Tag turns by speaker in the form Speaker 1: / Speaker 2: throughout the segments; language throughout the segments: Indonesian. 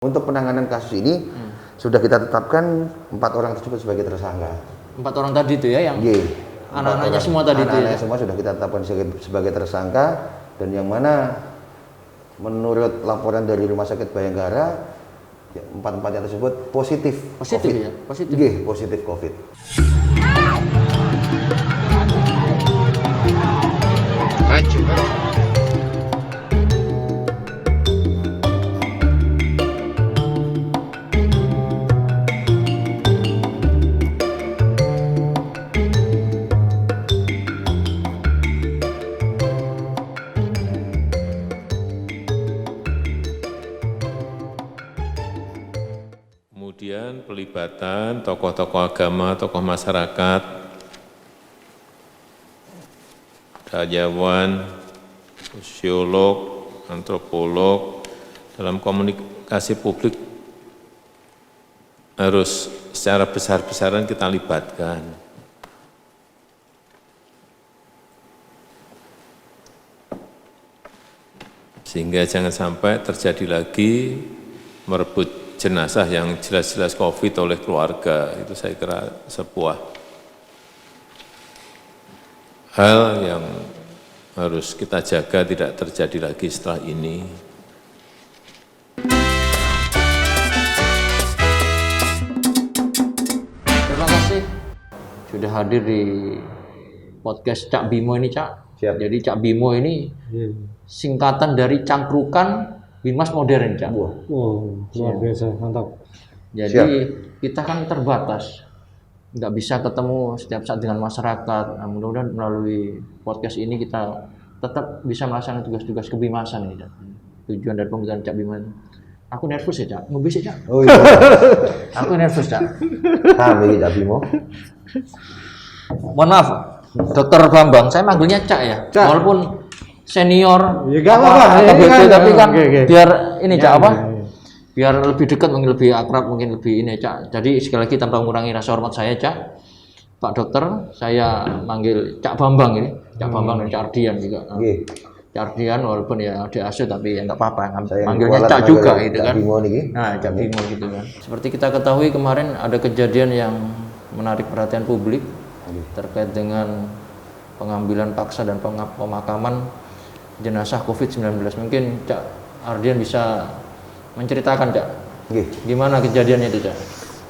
Speaker 1: Untuk penanganan kasus ini sudah kita tetapkan 4 orang tersebut sebagai tersangka.
Speaker 2: 4 orang tadi itu ya yang anak-anaknya semua tadi itu.
Speaker 1: Anak-anaknya semua sudah kita tetapkan sebagai tersangka, dan yang mana menurut laporan dari Rumah Sakit Bayangkara 4-4 tersebut positif.
Speaker 2: Positif
Speaker 1: COVID.
Speaker 2: ya, positif.
Speaker 1: Positif COVID.
Speaker 3: Maju.
Speaker 4: Kemudian pelibatan tokoh-tokoh agama, tokoh masyarakat, dayawan, sosiolog, antropolog dalam komunikasi publik harus secara besar-besaran kita libatkan. Sehingga jangan sampai terjadi lagi merebut jenazah yang jelas-jelas COVID oleh keluarga. Itu saya kira sebuah hal yang harus kita jaga tidak terjadi lagi setelah ini.
Speaker 2: Terima kasih sudah hadir di podcast Cak Bimo ini, Cak.
Speaker 1: Siap.
Speaker 2: Jadi Cak Bimo ini singkatan dari Cangkrukan Binmas Modern, Cak.
Speaker 5: Luar biasa, mantap.
Speaker 2: Jadi kita kan terbatas, nggak bisa ketemu setiap saat dengan masyarakat. Nah, mudah-mudahan melalui podcast ini kita tetap bisa melaksanakan tugas-tugas kebimasan ini, Cak. Tujuan dari pembentukan Cak Bimo. Aku nervous ya, Cak. Ngobis ya, Cak.
Speaker 1: Oh iya.
Speaker 2: Aku nervous, Cak.
Speaker 1: Kami Cak Bimo.
Speaker 2: Mohon maaf, Dokter Bambang. Saya manggilnya Cak ya.
Speaker 5: Cak.
Speaker 2: Walaupun senior,
Speaker 5: Ya, nggak apa-apa.
Speaker 2: AKBP,
Speaker 5: Ini kan,
Speaker 2: tapi kan
Speaker 5: oke.
Speaker 2: biar ini Cak
Speaker 5: Ya,
Speaker 2: apa?
Speaker 5: ya.
Speaker 2: Biar lebih dekat, mungkin lebih akrab, mungkin lebih ini Cak. Jadi sekali lagi tanpa mengurangi rasa hormat saya, Cak. Pak Dokter, saya manggil Cak Bambang ini, Cak Bambang dan Cak Ardian juga.
Speaker 1: Nggih.
Speaker 2: Cak Ardian walaupun ya diasuh tapi ya nggak apa-apa.
Speaker 1: Saya
Speaker 2: Manggilnya
Speaker 1: kualat
Speaker 2: Cak
Speaker 1: manggil
Speaker 2: juga gitu
Speaker 1: Cak
Speaker 2: kan.
Speaker 1: Bimo niki.
Speaker 2: Nah, Cak Bimo gitu kan. Seperti kita ketahui kemarin ada kejadian yang menarik perhatian publik terkait dengan pengambilan paksa dan pemakaman jenazah COVID-19. Mungkin Cak Ardian bisa menceritakan, Cak,
Speaker 1: Nggih.
Speaker 2: gimana kejadiannya itu, Cak?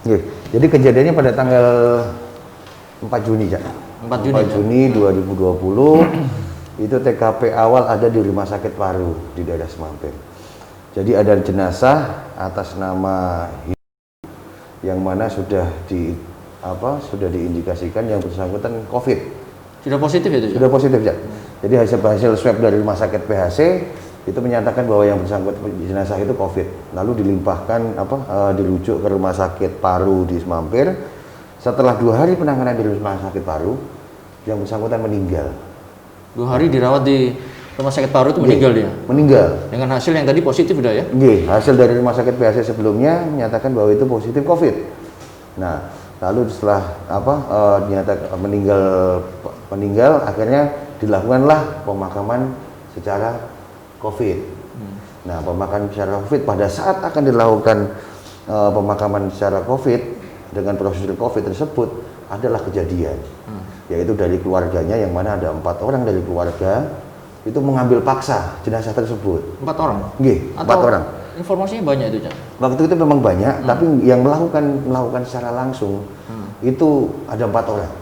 Speaker 1: Nggih. Jadi kejadiannya pada tanggal 4 Juni, Cak.
Speaker 2: 4 Juni,
Speaker 1: 4 Juni 2020 itu TKP awal ada di Rumah Sakit Paru di daerah Semampir. Jadi ada jenazah atas nama yang mana sudah diindikasikan yang bersangkutan COVID.
Speaker 2: Sudah positif itu, Cak?
Speaker 1: Sudah positif, Cak. Jadi hasil swab dari Rumah Sakit PHC itu menyatakan bahwa yang bersangkutan jenazah itu COVID. Lalu dilimpahkan dirujuk ke Rumah Sakit Paru di Semampir. Setelah 2 hari penanganan di Rumah Sakit Paru, yang bersangkutan meninggal.
Speaker 2: 2 hari dirawat di Rumah Sakit Paru itu meninggal dia.
Speaker 1: Meninggal.
Speaker 2: Dengan hasil yang tadi positif udah ya?
Speaker 1: Nggih, hasil dari Rumah Sakit PHC sebelumnya menyatakan bahwa itu positif COVID. Nah, lalu setelah dinyatakan meninggal, akhirnya dilakukanlah pemakaman secara COVID. Nah, pemakaman secara COVID pada saat akan dilakukan pemakaman secara COVID dengan prosedur COVID tersebut adalah kejadian, yaitu dari keluarganya yang mana ada 4 orang dari keluarga itu mengambil paksa jenazah tersebut.
Speaker 2: 4 orang?
Speaker 1: Nggih, 4 orang.
Speaker 2: Informasinya banyak itu, Cak?
Speaker 1: Waktu itu memang banyak, tapi yang melakukan secara langsung itu ada 4 orang.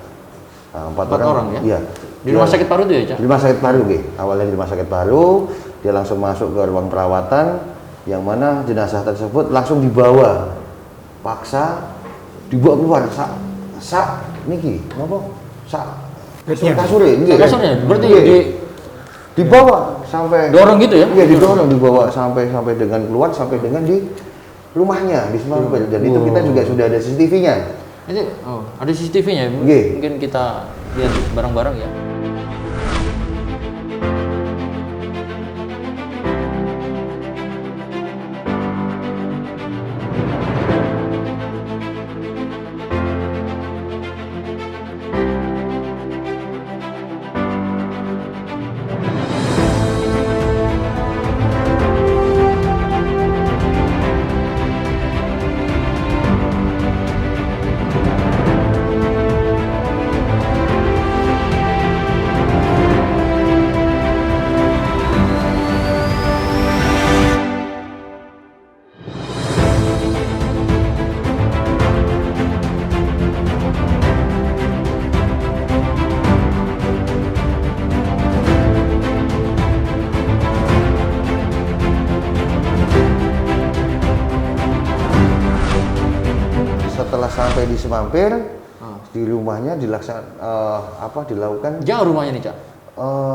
Speaker 1: Nah, 4
Speaker 2: orang ya?
Speaker 1: Iya.
Speaker 2: Di Rumah Sakit Paru itu ya, Cak?
Speaker 1: Di Rumah Sakit Paru, nggih. Awalnya di Rumah Sakit Paru, dia langsung masuk ke ruang perawatan, yang mana jenazah tersebut langsung dibawa paksa, dibawa keluar. Niki, napa? Kasure, nggih.
Speaker 2: Kasurnya, berarti
Speaker 1: Nggih. Dibawa sampai
Speaker 2: dorong gitu ya?
Speaker 1: Iya, didorong, dibawa sampai dengan keluar, sampai dengan di rumahnya di Semampir. Dan itu kita juga sudah ada CCTV-nya.
Speaker 2: Itu, ada CCTV-nya.
Speaker 1: Nggih.
Speaker 2: Mungkin kita lihat bareng-bareng ya.
Speaker 1: setelah sampai di Semampir, di rumahnya dilakukan
Speaker 2: Jauh rumahnya nih, Cak?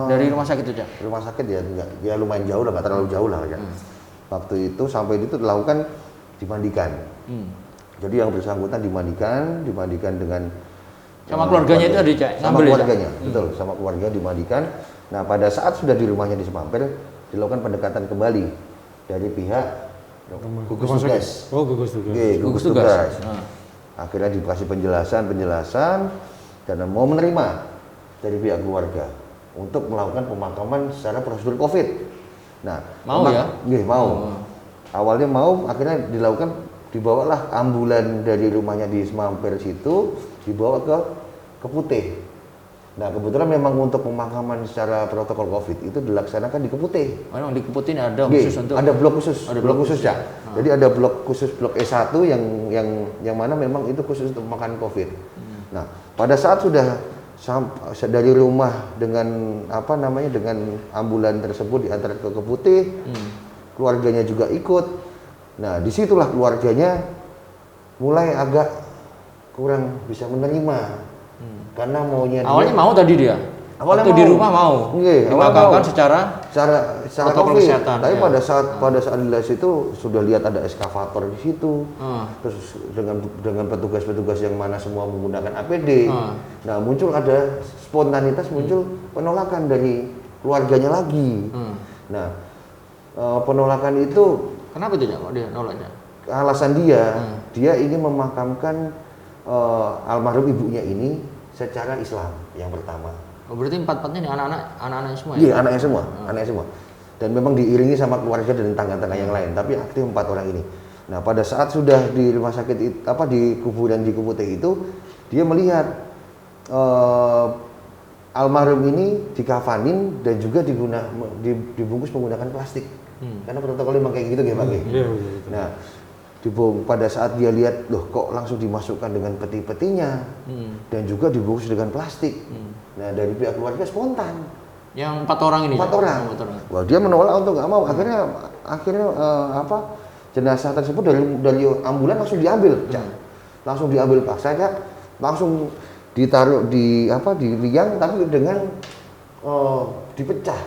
Speaker 2: Dari rumah sakit itu, Cak?
Speaker 1: rumah sakit ya, ya lumayan jauh lah, nggak terlalu jauh lah ya. Waktu itu sampai itu dilakukan dimandikan. Jadi yang bersangkutan dimandikan dengan
Speaker 2: Sama keluarganya itu ada, Cak?
Speaker 1: sama
Speaker 2: Ngambil ya, Cak?
Speaker 1: keluarganya, betul, sama keluarga dimandikan. Nah, pada saat sudah di rumahnya di Semampir, dilakukan pendekatan kembali dari pihak gugus
Speaker 5: Rumah sakit.
Speaker 1: tugas.
Speaker 5: Oh, gugus tugas.
Speaker 1: Oke,
Speaker 2: Gugus tugas.
Speaker 1: Akhirnya dikasih penjelasan dan mau menerima dari pihak keluarga untuk melakukan pemakaman secara prosedur COVID. Nah,
Speaker 2: Mau ya?
Speaker 1: Nggih, mau. Awalnya mau, akhirnya dibawalah ambulan dari rumahnya di Semampir situ, dibawa ke Putih. Nah, kebetulan memang untuk pemakaman secara protokol COVID itu dilaksanakan di Keputih.
Speaker 2: Memang di Keputin ada
Speaker 1: Nggih,
Speaker 2: khusus untuk
Speaker 1: ada blok khusus,
Speaker 2: Ada
Speaker 1: blok khusus ya. Jadi ada blok khusus blok E1 yang mana memang itu khusus untuk pemakaman COVID. Nah, pada saat sudah dari rumah dengan dengan ambulan tersebut diantar ke Keputih, keluarganya juga ikut. Nah, disitulah keluarganya mulai agak kurang bisa menerima karena maunya
Speaker 2: awalnya mau tadi dia.
Speaker 1: Awalnya
Speaker 2: Waktu di
Speaker 1: mau.
Speaker 2: rumah mau.
Speaker 1: Nggih, awalnya
Speaker 2: Dimakamkan
Speaker 1: mau.
Speaker 2: secara protokol
Speaker 1: COVID.
Speaker 2: kesehatan,
Speaker 1: Tapi
Speaker 2: ya.
Speaker 1: pada saat di situ sudah lihat ada eskavator di situ. Terus dengan petugas-petugas yang mana semua menggunakan APD. Nah, muncul ada spontanitas, muncul penolakan dari keluarganya lagi. Nah, penolakan itu
Speaker 2: Kenapa tidak kok dia nolaknya?
Speaker 1: alasan dia ingin memakamkan almarhum ibunya ini secara Islam yang pertama.
Speaker 2: Oh, berarti empat-empatnya nih anak-anak semua ya?
Speaker 1: Iya, anaknya semua. Dan memang diiringi sama keluarga dan tangga-tangga yang lain, tapi aktif 4 orang ini. Nah, pada saat sudah di rumah sakit di kuburan di Keputih itu, dia melihat almarhum ini dikafanin dan juga dibungkus menggunakan plastik. Karena protokolnya memang kayak gitu ya, Pak.
Speaker 5: Iya.
Speaker 1: Nah, pada saat dia lihat, loh kok langsung dimasukkan dengan peti-petinya dan juga dibungkus dengan plastik. Nah, dari pihak keluarga spontan.
Speaker 2: Yang 4 orang ini?
Speaker 1: 4
Speaker 2: Cak?
Speaker 1: orang.
Speaker 2: 4 orang.
Speaker 1: Wah, dia menolak untuk nggak mau. Akhirnya jenazah tersebut dari ambulan langsung diambil, Cak. Langsung diambil paksa, Cak. Langsung ditaruh di liang tapi dengan dipecah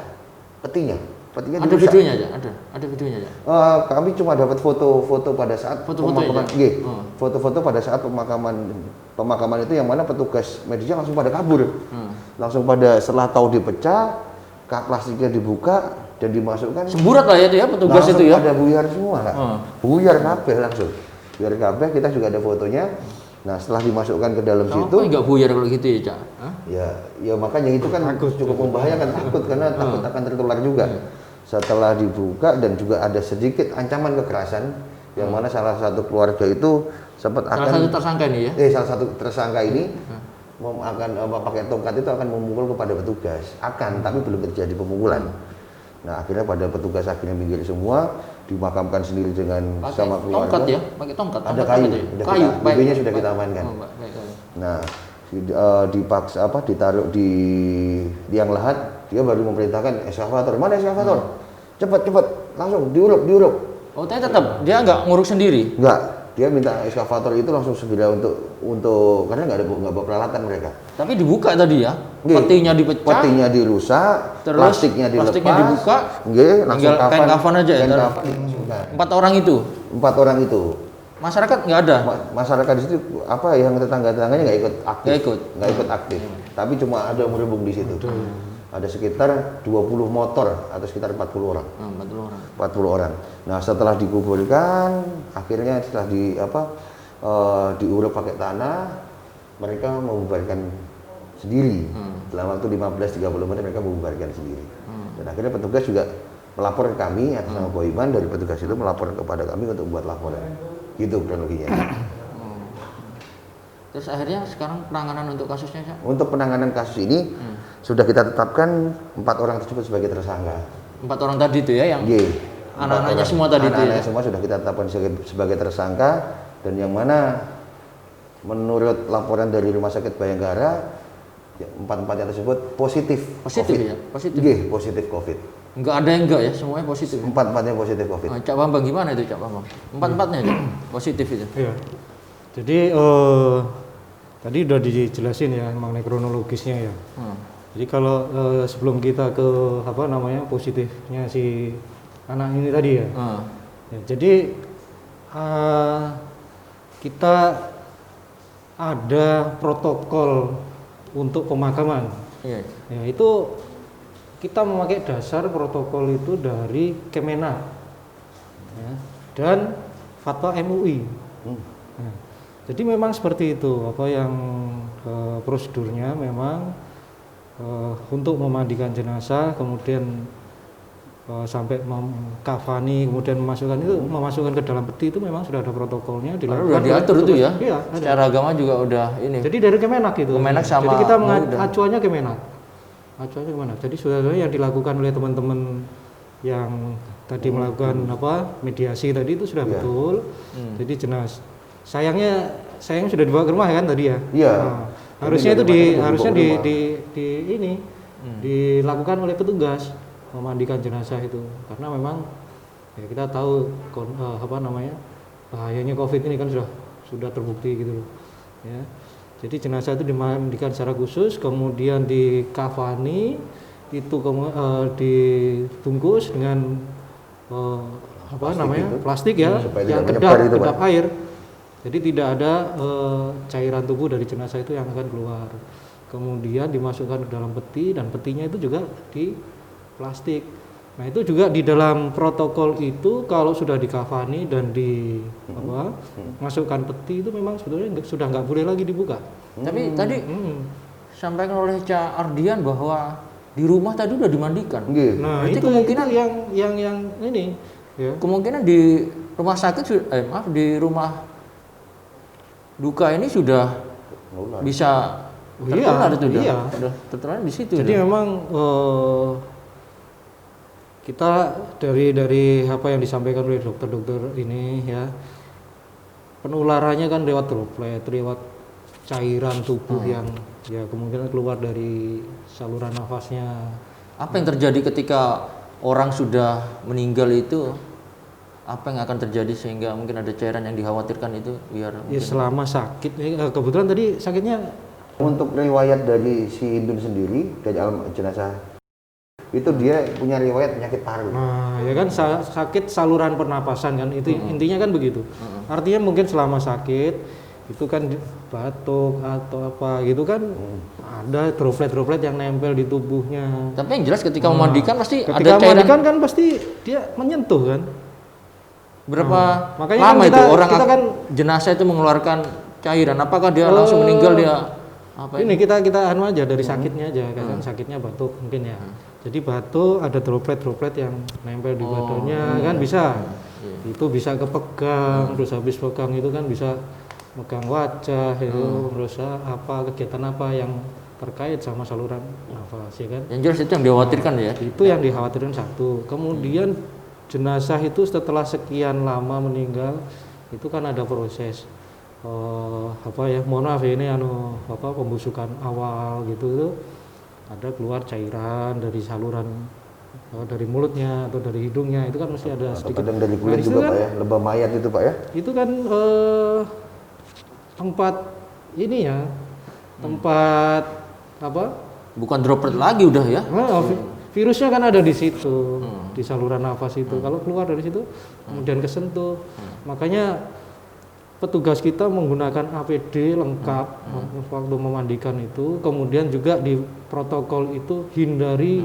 Speaker 1: petinya.
Speaker 2: Ada videonya aja? Ada videonya aja?
Speaker 1: Kami cuma dapat foto-foto pada saat
Speaker 2: Foto-foto
Speaker 1: pemakaman.
Speaker 2: aja?
Speaker 1: Nggih, foto-foto pada saat pemakaman itu yang mana petugas medisnya langsung pada kabur. Langsung pada setelah tahu dipecah, plastiknya dibuka dan dimasukkan.
Speaker 2: Semburat lah ya itu ya petugas
Speaker 1: langsung
Speaker 2: itu ya?
Speaker 1: pada buyar semua lah. Buyar kabeh langsung. Buyar kabeh, kita juga ada fotonya. Nah, setelah dimasukkan ke dalam situ,
Speaker 2: Kok nggak buyar kalau gitu ya, Cak? Hah?
Speaker 1: ya makanya itu kan cukup membahayakan, takut karena takut akan tertular juga. Setelah dibuka dan juga ada sedikit ancaman kekerasan yang mana salah satu keluarga itu sempat
Speaker 2: Salah satu tersangka ini ya?
Speaker 1: salah satu tersangka ini akan pakai tongkat itu akan memukul kepada petugas, tapi belum terjadi pemukulan. Nah, akhirnya pada petugas akhirnya minggir semua, dimakamkan sendiri dengan
Speaker 2: Pakai
Speaker 1: sama keluarga.
Speaker 2: tongkat ya? Pakai tongkat?
Speaker 1: Ada
Speaker 2: Tongkat
Speaker 1: kayu,
Speaker 2: apa itu ya?
Speaker 1: udah
Speaker 2: Kayu, baik.
Speaker 1: BB-nya sudah kita amankan.
Speaker 2: Baik.
Speaker 1: Nah, dipaksa ditaruh di liang lahat, dia baru memerintahkan eskavator. Mana eskavator? Cepat, langsung diuruk.
Speaker 2: Oh, tapi tetap dia nggak nguruk sendiri?
Speaker 1: Enggak, dia minta eskavator itu langsung segera untuk karena nggak bawa peralatan mereka.
Speaker 2: Tapi dibuka tadi ya?
Speaker 1: Nggih.
Speaker 2: Petinya dipecah?
Speaker 1: Petinya dirusak,
Speaker 2: Terus
Speaker 1: plastiknya dilepas.
Speaker 2: plastiknya dibuka,
Speaker 1: Nggih, langsung
Speaker 2: tinggal kain kafan aja ya?
Speaker 1: Kain kafan dimasukkan.
Speaker 2: 4 orang itu?
Speaker 1: 4 orang itu.
Speaker 2: Masyarakat nggak ada?
Speaker 1: Masyarakat di situ yang tetangga-tetangganya nggak ikut aktif.
Speaker 2: Nggak ikut.
Speaker 1: Tapi cuma ada berhubung di situ. Ada sekitar 20 motor atau sekitar 40 orang. 40 orang. Nah, setelah dikuburkan, akhirnya setelah diuruk pakai tanah, mereka membubarkan sendiri. Dalam waktu 15-30 menit mereka membubarkan sendiri. Dan akhirnya petugas juga melapor ke kami atas nama Boyman, dari petugas itu melapor kepada kami untuk membuat laporan. Gitu kronologinya.
Speaker 2: Terus akhirnya sekarang penanganan untuk kasusnya, Cak?
Speaker 1: Untuk penanganan kasus ini sudah kita tetapkan 4 orang tersebut sebagai tersangka.
Speaker 2: 4 orang tadi itu ya yang anak-anaknya semua tadi itu ya?
Speaker 1: Anak-anaknya semua sudah kita tetapkan sebagai tersangka, dan yang mana menurut laporan dari Rumah Sakit Bayangkara 4-4 tersebut positif.
Speaker 2: Positif
Speaker 1: COVID.
Speaker 2: ya? Positif?
Speaker 1: Nggih, positif COVID.
Speaker 2: Enggak ada yang enggak ya? Semuanya positif ya?
Speaker 1: 4-4-nya positif COVID.
Speaker 2: Cak Bambang gimana itu, Cak Bambang? 4-4-nya Cak? Positif itu?
Speaker 5: Iya. Jadi tadi udah dijelasin ya mengenai kronologisnya ya. Jadi kalau sebelum kita ke apa namanya positifnya si anak ini tadi ya. Ya, jadi kita ada protokol untuk pemakaman.
Speaker 2: Iya.
Speaker 5: Ya, itu kita memakai dasar protokol itu dari Kemenak ya, dan fatwa MUI. Nah, jadi memang seperti itu apa yang prosedurnya memang untuk memandikan jenazah kemudian sampai kafani kemudian memasukkan ke dalam peti itu memang sudah ada protokolnya
Speaker 2: Udah diatur itu ya.
Speaker 5: Iya, ada.
Speaker 2: Secara agama juga udah ini.
Speaker 5: Jadi dari Kemenak itu.
Speaker 2: Kemenak sama
Speaker 5: jadi kita
Speaker 2: udah.
Speaker 5: acuannya Kemenak. Acuannya Kemenak. Jadi sudah yang dilakukan oleh teman-teman yang tadi melakukan apa mediasi tadi itu sudah betul. Jadi sayangnya sudah dibawa ke rumah kan tadi ya.
Speaker 1: Iya.
Speaker 5: Nah, harusnya itu dilakukan oleh petugas memandikan jenazah itu karena memang ya kita tahu apa namanya bahayanya COVID ini kan sudah terbukti gitu loh ya. Jadi jenazah itu dimandikan secara khusus kemudian dikafani itu dibungkus dengan plastik ya yang kedap air. Jadi tidak ada cairan tubuh dari jenazah itu yang akan keluar. Kemudian dimasukkan ke dalam peti dan petinya itu juga di plastik. Nah itu juga di dalam protokol itu kalau sudah dikafani dan masukkan peti itu memang sebetulnya sudah nggak boleh lagi dibuka.
Speaker 2: Tapi tadi sampaikan oleh Cak Ardian bahwa di rumah tadi udah dimandikan.
Speaker 5: Nah
Speaker 2: berarti
Speaker 5: itu
Speaker 2: kemungkinan
Speaker 5: yang ini ya.
Speaker 2: Kemungkinan di rumah sakit di rumah duka ini sudah bisa tertular itu udah tertular di situ.
Speaker 5: Jadi memang kita dari apa yang disampaikan oleh dokter-dokter ini ya penularannya kan lewat droplet, lewat cairan tubuh yang ya kemungkinan keluar dari saluran nafasnya.
Speaker 2: Apa yang terjadi ketika orang sudah meninggal itu? Apa yang akan terjadi sehingga mungkin ada cairan yang dikhawatirkan itu biar
Speaker 5: ya selama sakit kebetulan tadi sakitnya
Speaker 1: untuk riwayat dari si Indun sendiri dari alam jenazah itu dia punya riwayat penyakit paru.
Speaker 5: Nah, ya kan sakit saluran pernapasan kan itu intinya kan begitu. Artinya mungkin selama sakit itu kan batuk atau apa gitu kan ada droplet-droplet yang nempel di tubuhnya.
Speaker 2: Tapi yang jelas ketika memandikan pasti ada
Speaker 5: Ketika
Speaker 2: cairan.
Speaker 5: memandikan kan pasti dia menyentuh kan.
Speaker 2: Berapa
Speaker 5: makanya
Speaker 2: lama
Speaker 5: kan
Speaker 2: itu orang
Speaker 5: kita kan
Speaker 2: jenazah itu mengeluarkan cairan? Apakah dia langsung meninggal dia apa
Speaker 5: ini kita anu aja dari sakitnya aja kan sakitnya batuk mungkin ya. Jadi batuk ada droplet yang nempel di badannya kan bisa. Itu bisa kepegang terus habis pegang itu kan bisa megang wajah itu terus apa kegiatan apa yang terkait sama saluran nafas ya kan.
Speaker 2: Yang jelas itu yang dikhawatirkan ya.
Speaker 5: Itu yang dikhawatirkan satu. Kemudian jenazah itu setelah sekian lama meninggal itu kan ada proses mohon maaf ya ini pembusukan awal gitu itu ada keluar cairan dari saluran dari mulutnya atau dari hidungnya itu kan mesti ada sedikit
Speaker 1: kadang dari kulit juga kan, Pak ya lebah mayat itu Pak ya
Speaker 5: itu kan tempat ini ya tempat
Speaker 2: bukan droplet lagi udah ya
Speaker 5: virusnya kan ada di situ di saluran nafas itu kalau keluar dari situ kemudian kesentuh makanya petugas kita menggunakan APD lengkap waktu memandikan itu kemudian juga di protokol itu hindari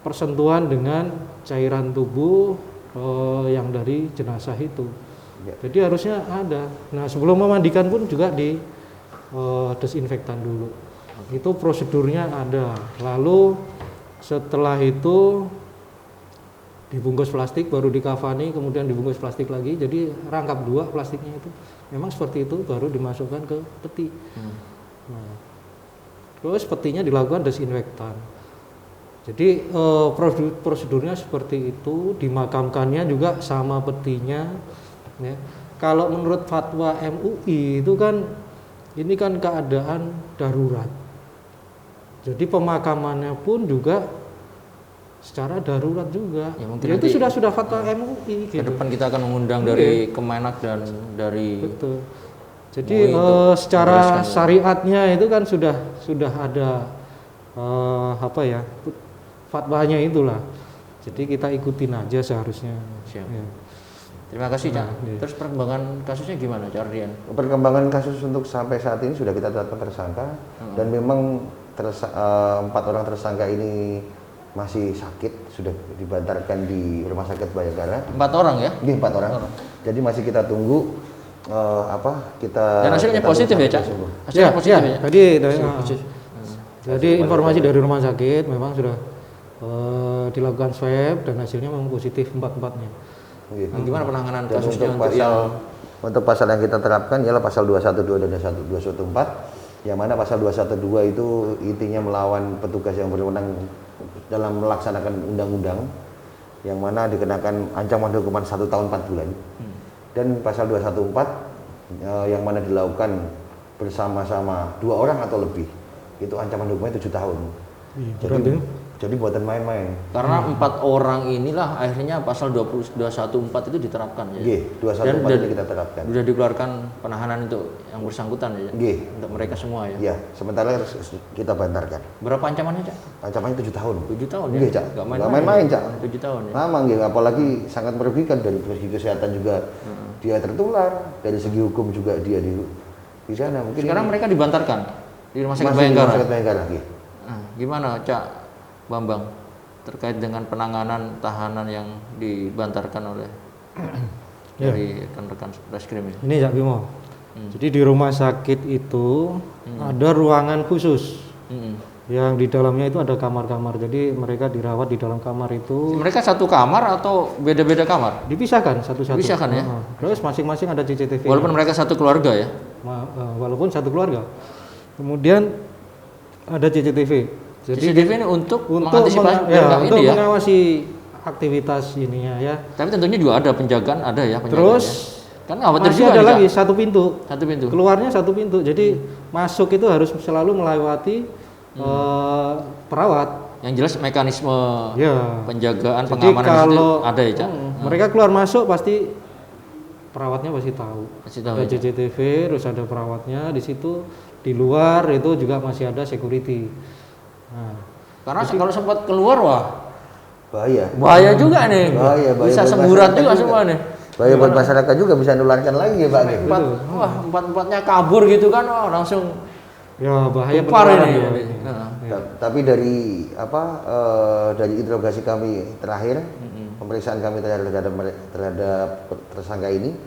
Speaker 5: persentuhan dengan cairan tubuh yang dari jenazah itu jadi harusnya ada nah sebelum memandikan pun juga di desinfektan dulu itu prosedurnya ada lalu setelah itu dibungkus plastik baru dikafani kemudian dibungkus plastik lagi jadi rangkap dua plastiknya itu memang seperti itu baru dimasukkan ke peti nah, terus petinya dilakukan desinfektan jadi prosedurnya seperti itu dimakamkannya juga sama petinya ya. Kalau menurut fatwa MUI itu kan ini kan keadaan darurat jadi pemakamannya pun juga secara darurat juga.
Speaker 2: Ya, mungkin
Speaker 5: Ya, itu
Speaker 2: nanti
Speaker 5: sudah fatwa MUI
Speaker 2: Ke
Speaker 5: gitu.
Speaker 2: depan kita akan mengundang dari Kemenak dan dari
Speaker 5: Betul. Jadi
Speaker 2: MUI untuk
Speaker 5: secara
Speaker 2: menjelaskan ya.
Speaker 5: syariatnya itu kan sudah ada apa ya, fatwanya itulah. Jadi kita ikutin aja seharusnya.
Speaker 2: Siap.
Speaker 5: Ya.
Speaker 2: Terima kasih, Cak.
Speaker 5: Iya.
Speaker 2: Terus perkembangan kasusnya gimana, Cak Ardian?
Speaker 1: Perkembangan kasus untuk sampai saat ini sudah kita tetapkan tersangka dan memang 4 orang tersangka ini masih sakit, sudah dibantarkan di Rumah Sakit Bayangkara.
Speaker 2: 4 orang ya?
Speaker 1: Ini 4 orang. Jadi masih kita tunggu kita.
Speaker 2: Dan hasilnya
Speaker 1: kita
Speaker 2: positif
Speaker 1: tunggu
Speaker 2: ya, Cak?
Speaker 1: sampai sembuh.
Speaker 2: Hasilnya positif ya?
Speaker 5: Tadi
Speaker 2: Positif.
Speaker 5: jadi informasi dari rumah sakit memang sudah dilakukan swab dan hasilnya memang positif 4-4-nya.
Speaker 1: Iya.
Speaker 2: Nah, gimana penanganan
Speaker 1: Dan
Speaker 2: kasusnya
Speaker 1: untuk pasal yang kita terapkan ialah pasal 212 dan 214, yang mana pasal 212 itu intinya melawan petugas yang berwenang dalam melaksanakan undang-undang, yang mana dikenakan ancaman hukuman 1 tahun 4 bulan. Dan pasal 214 yang mana dilakukan bersama-sama 2 orang atau lebih, itu ancaman hukumannya 7 tahun. Jadi buatan main-main.
Speaker 2: Karena 4 orang inilah akhirnya pasal 214 itu diterapkan ya.
Speaker 1: Nggih, 214 ini kita terapkan.
Speaker 2: Sudah dikeluarkan penahanan untuk yang bersangkutan ya.
Speaker 1: Nggih.
Speaker 2: Untuk mereka semua ya.
Speaker 1: Ya, sementara kita bantarkan.
Speaker 2: Berapa ancamannya, Cak?
Speaker 1: Ancamannya 7 tahun.
Speaker 2: 7 tahun ya.
Speaker 1: Nggih, Cak.
Speaker 2: Nggak
Speaker 1: Nggak main-main, Cak.
Speaker 2: 7 tahun ya.
Speaker 1: Lama nggih, apalagi sangat merugikan dari segi kesehatan juga. Dia tertular, dari segi hukum juga dia di sana. Mungkin
Speaker 2: Sekarang mereka dibantarkan di Rumah Sakit
Speaker 1: masih di
Speaker 2: Bayangkara.
Speaker 1: Rumah Sakit Bayangkara, nggih.
Speaker 2: Nah, gimana, Cak Bambang, terkait dengan penanganan tahanan yang dibantarkan oleh dari rekan-rekan reskrim ini?
Speaker 5: Ini Cak Bimo. Jadi di rumah sakit itu ada ruangan khusus yang di dalamnya itu ada kamar-kamar. Jadi mereka dirawat di dalam kamar itu.
Speaker 2: Mereka satu kamar atau beda-beda kamar?
Speaker 5: Dipisahkan satu-satu.
Speaker 2: Dipisahkan ya?
Speaker 5: Terus masing-masing ada CCTV.
Speaker 2: Walaupun mereka satu keluarga ya?
Speaker 5: Walaupun satu keluarga. Kemudian ada CCTV. Jadi
Speaker 2: CCTV ini untuk mengantisipasi
Speaker 5: untuk
Speaker 2: ini ya?
Speaker 5: mengawasi aktivitas ininya ya.
Speaker 2: Tapi tentunya juga ada penjagaan, ada ya penjagaan.
Speaker 5: Terus
Speaker 2: ya? Kan khawatir
Speaker 5: masih
Speaker 2: juga
Speaker 5: ada
Speaker 2: nih,
Speaker 5: lagi
Speaker 2: Cak.
Speaker 5: satu pintu.
Speaker 2: Satu pintu.
Speaker 5: Keluarnya satu pintu. Jadi masuk itu harus selalu melewati perawat.
Speaker 2: Yang jelas mekanisme
Speaker 5: Ya.
Speaker 2: penjagaan,
Speaker 5: Jadi
Speaker 2: pengamanan di situ
Speaker 5: kalau
Speaker 2: ada ya, Cak?
Speaker 5: mereka keluar masuk pasti perawatnya pasti tahu.
Speaker 2: Pasti tahu,
Speaker 5: Ada
Speaker 2: ya.
Speaker 5: CCTV, terus ada perawatnya di situ. Di luar itu juga masih ada security. Nah,
Speaker 2: Karena kalau sempat keluar, wah
Speaker 1: Bahaya
Speaker 2: juga nih.
Speaker 1: bahaya
Speaker 2: Bisa
Speaker 1: buat
Speaker 2: semburat
Speaker 1: masyarakat
Speaker 2: juga semua nih.
Speaker 1: Bahaya buat masyarakat juga, bisa nularkan lagi ya Pak.
Speaker 2: Empat-empatnya kabur gitu kan, wah langsung
Speaker 5: ya bahaya
Speaker 2: gempar
Speaker 5: penularan
Speaker 2: ini.
Speaker 5: ya.
Speaker 2: Nah,
Speaker 1: Tapi dari dari interogasi kami terakhir, pemeriksaan kami terhadap tersangka ini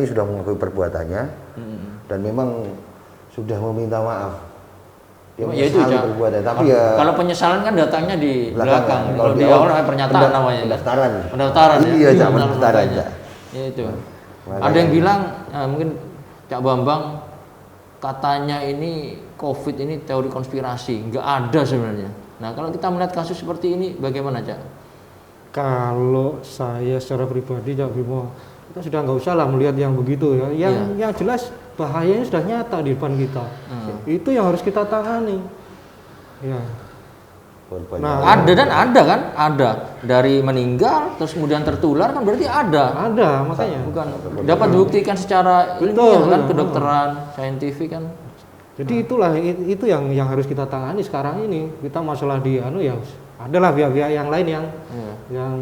Speaker 1: sudah mengakui perbuatannya dan memang sudah meminta maaf. Dia
Speaker 2: Ya itu,
Speaker 1: menyesali
Speaker 2: Cak.
Speaker 1: perbuatan, tapi ya
Speaker 2: Kalau penyesalan kan datangnya di belakang. Kalau di
Speaker 1: awal
Speaker 2: awal namanya pernyataan namanya.
Speaker 1: pendaftaran.
Speaker 2: Pendaftaran ya.
Speaker 1: Iya, Cak, pendaftaran,
Speaker 2: Pendaftarannya.
Speaker 1: Cak.
Speaker 2: Ya itu.
Speaker 1: Makanya.
Speaker 2: Ada yang bilang mungkin Cak Bambang katanya ini COVID ini teori konspirasi, nggak ada sebenarnya. Nah kalau kita melihat kasus seperti ini bagaimana, Cak?
Speaker 5: Kalau saya secara pribadi Cak Bimo, kita sudah nggak usah lah melihat yang begitu ya. Yang jelas bahayanya sudah nyata di depan kita. Itu yang harus kita tangani. Ya. Nah,
Speaker 2: Ada kan? Ada dari meninggal terus kemudian tertular kan berarti ada.
Speaker 5: ada makanya.
Speaker 2: Bukan dapat dibuktikan secara ilmiah kan, kedokteran, saintifik kan.
Speaker 5: Jadi itulah itu yang harus kita tangani sekarang ini. Kita masalah di ya adalah pihak-pihak yang lain yang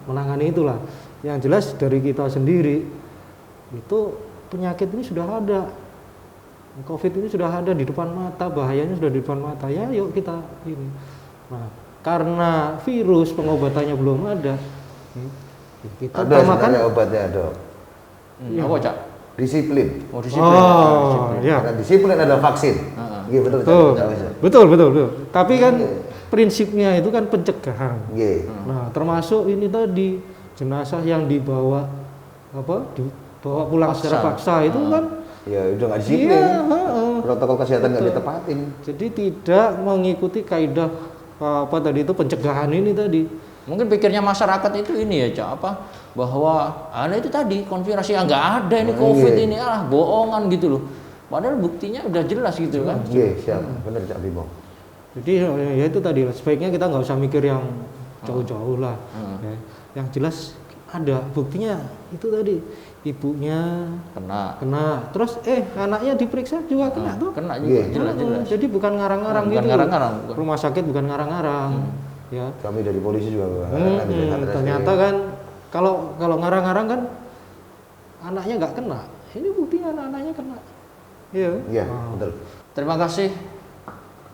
Speaker 5: menangani itulah. Yang jelas dari kita sendiri itu penyakit ini sudah ada. COVID ini sudah ada di depan mata, bahayanya sudah di depan mata. Ya, yuk kita ini. Nah, karena virus pengobatannya belum ada, kita
Speaker 1: ada
Speaker 5: utamakan
Speaker 1: sebenarnya obatnya, Dok.
Speaker 2: Apa, Cak?
Speaker 1: Disiplin.
Speaker 2: Oh, disiplin.
Speaker 5: ya.
Speaker 1: Karena disiplin ada vaksin. Iya betul. Cak.
Speaker 5: Betul. Tapi kan prinsipnya itu kan pencegahan.
Speaker 1: Iya.
Speaker 5: Nah, termasuk ini tadi jenazah yang dibawa pulang secara paksa itu kan
Speaker 1: Ya udah nggak disiplin. Protokol kesehatan nggak ditepatin.
Speaker 5: jadi tidak mengikuti kaidah tadi itu pencegahan ini tadi.
Speaker 2: Mungkin pikirnya masyarakat itu ini ya, Cak, bahwa itu tadi konspirasi nggak ada ini COVID ini bohongan gitu loh. Padahal buktinya udah jelas gitu kan.
Speaker 1: Iya, siap. Benar Cak Bimo.
Speaker 5: Jadi ya itu tadi, sebaiknya kita nggak usah mikir yang jauh-jauh lah. Ya. Yang jelas ada buktinya itu tadi, ibunya kena, terus anaknya diperiksa juga kena tuh.
Speaker 2: Kena juga, jelas.
Speaker 5: Jadi bukan ngarang-ngarang
Speaker 2: Bukan
Speaker 5: gitu.
Speaker 2: ngarang-ngarang.
Speaker 5: Rumah sakit bukan ngarang-ngarang. Ya.
Speaker 1: Kami dari polisi juga
Speaker 5: Ternyata kan kalau ngarang-ngarang kan anaknya nggak kena. Ini buktinya anak-anaknya kena. Iya.
Speaker 1: Iya, betul.
Speaker 2: Terima kasih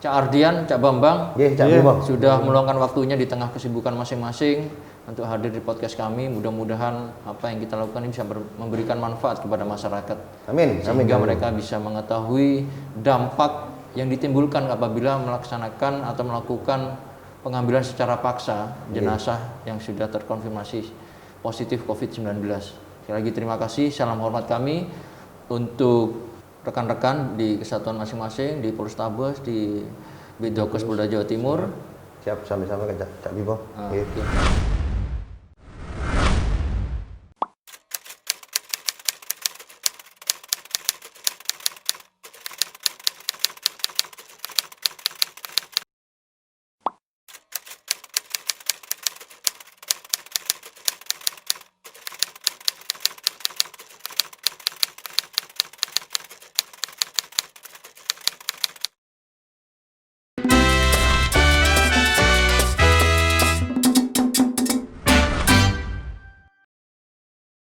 Speaker 2: Cak Ardian, Cak Bambang,
Speaker 1: Iya, Cak Bambang.
Speaker 2: sudah meluangkan waktunya di tengah kesibukan masing-masing untuk hadir di podcast kami. Mudah-mudahan apa yang kita lakukan ini bisa memberikan manfaat kepada masyarakat.
Speaker 1: Amin.
Speaker 2: Sehingga mereka bisa mengetahui dampak yang ditimbulkan apabila melaksanakan atau melakukan pengambilan secara paksa jenazah yang sudah terkonfirmasi positif COVID-19. Sekali lagi terima kasih, salam hormat kami untuk rekan-rekan di kesatuan masing-masing, di Polrestabes, di Bidokes Polda Jawa Timur.
Speaker 1: Siap, sampai-sampai ke Cak Bimo.
Speaker 2: Oke.